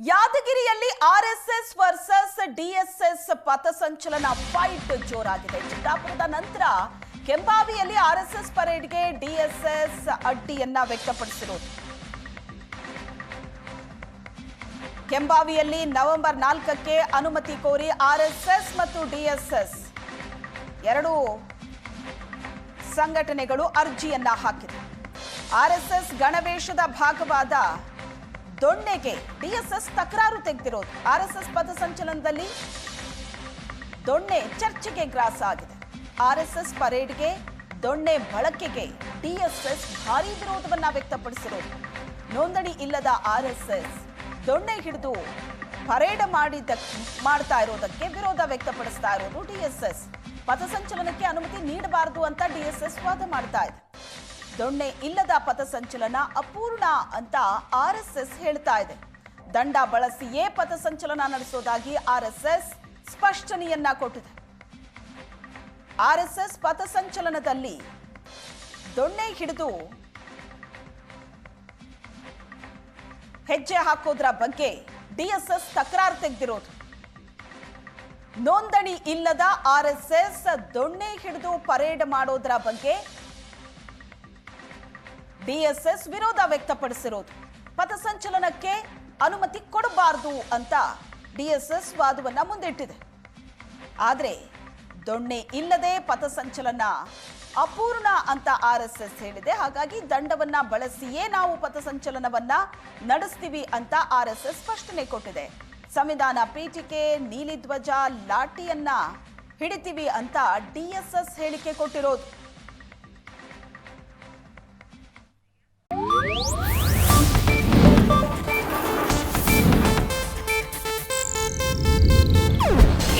ಯಾದಗಿರಿಯಲ್ಲಿ RSS versus DSS ಪಥಸಂಚಲನ fight ಜೋರಾಗಿದೆ. ಚಿತ್ತಾಪುರದ ನಂತರ ಕೆಂಬಾವಿಯಲ್ಲಿ ಆರ್ಎಸ್ಎಸ್ ಪರೇಡ್ಗೆ ಡಿಎಸ್ಎಸ್ ಅಡ್ಡಿಯನ್ನ ವ್ಯಕ್ತಪಡಿಸಿರುವುದು. ಕೆಂಬಾವಿಯಲ್ಲಿ ನವೆಂಬರ್ 4ಕ್ಕೆ ಅನುಮತಿ ಕೋರಿ ಆರ್ಎಸ್ಎಸ್ ಮತ್ತು ಡಿಎಸ್ಎಸ್ ಎರಡೂ ಸಂಘಟನೆಗಳು ಅರ್ಜಿಯನ್ನ ಹಾಕಿದೆ. ಆರ್ಎಸ್ಎಸ್ ಗಣವೇಶದ ಭಾಗವಾದ ದೊಣ್ಣೆಗೆ ಡಿಎಸ್ಎಸ್ ತಕರಾರು ತೆಗೆದಿರೋದು. ಆರ್ಎಸ್ಎಸ್ ಪಥಸಂಚಲನದಲ್ಲಿ ದೊಣ್ಣೆ ಚರ್ಚೆಗೆ ಗ್ರಾಸ ಆಗಿದೆ. ಆರ್ಎಸ್ಎಸ್ ಪರೇಡ್ಗೆ ದೊಣ್ಣೆ ಬಳಕೆಗೆ ಡಿಎಸ್ಎಸ್ ಭಾರೀ ವಿರೋಧವನ್ನ ವ್ಯಕ್ತಪಡಿಸಿರೋದು. ನೋಂದಣಿ ಇಲ್ಲದ ಆರ್ಎಸ್ಎಸ್ ದೊಣ್ಣೆ ಹಿಡಿದು ಪರೇಡ್ ಮಾಡ್ತಾ ಇರೋದಕ್ಕೆ ವಿರೋಧ ವ್ಯಕ್ತಪಡಿಸ್ತಾ ಇರೋದು ಡಿಎಸ್ಎಸ್. ಪಥಸಂಚಲನಕ್ಕೆ ಅನುಮತಿ ನೀಡಬಾರದು ಅಂತ ಡಿಎಸ್ಎಸ್ ವಾದ ಮಾಡ್ತಾ ಇದೆ. ದೊಣ್ಣೆ ಇಲ್ಲದ ಪಥಸಂಚಲನ ಅಪೂರ್ಣ ಅಂತ ಆರ್ಎಸ್ಎಸ್ ಹೇಳ್ತಾ ಇದೆ. ದಂಡ ಬಳಸಿಯೇ ಪಥಸಂಚಲನ ನಡೆಸೋದಾಗಿ ಆರ್ಎಸ್ಎಸ್ ಸ್ಪಷ್ಟನೆಯನ್ನ ಕೊಟ್ಟಿದೆ. ಆರ್ಎಸ್ಎಸ್ ಪಥಸಂಚಲನದಲ್ಲಿ ದೊಣ್ಣೆ ಹಿಡಿದು ಹೆಜ್ಜೆ ಹಾಕೋದ್ರ ಬಗ್ಗೆ ಡಿಎಸ್ಎಸ್ ತಕರಾರು ತೆಗೆದಿರೋದು. ನೋಂದಣಿ ಇಲ್ಲದ ಆರ್ಎಸ್ಎಸ್ ದೊಣ್ಣೆ ಹಿಡಿದು ಪರೇಡ್ ಮಾಡೋದ್ರ ಬಗ್ಗೆ ಡಿಎಸ್ಎಸ್ ವಿರೋಧ ವ್ಯಕ್ತಪಡಿಸಿರೋದು. ಪಥಸಂಚಲನಕ್ಕೆ ಅನುಮತಿ ಕೊಡಬಾರದು ಅಂತ ಡಿಎಸ್ಎಸ್ ವಾದವನ್ನ ಮುಂದಿಟ್ಟಿದೆ. ಆದರೆ ದೊಣ್ಣೆ ಇಲ್ಲದೆ ಪಥಸಂಚಲನ ಅಪೂರ್ಣ ಅಂತ ಆರ್ಎಸ್ಎಸ್ ಹೇಳಿದೆ. ಹಾಗಾಗಿ ದಂಡವನ್ನ ಬಳಸಿಯೇ ನಾವು ಪಥಸಂಚಲನವನ್ನ ನಡೆಸ್ತೀವಿ ಅಂತ ಆರ್ಎಸ್ಎಸ್ ಸ್ಪಷ್ಟನೆ ಕೊಟ್ಟಿದೆ. ಸಂವಿಧಾನ ಪೀಠಿಕೆ, ನೀಲಿ ಧ್ವಜ, ಲಾಠಿಯನ್ನ ಹಿಡಿತೀವಿ ಅಂತ ಡಿಎಸ್ಎಸ್ ಹೇಳಿಕೆ ಕೊಟ್ಟಿರೋದು.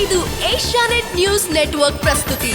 ಇದು ಏಷ್ಯಾನೆಟ್ ನ್ಯೂಸ್ ನೆಟ್ವರ್ಕ್ ಪ್ರಸ್ತುತಿ.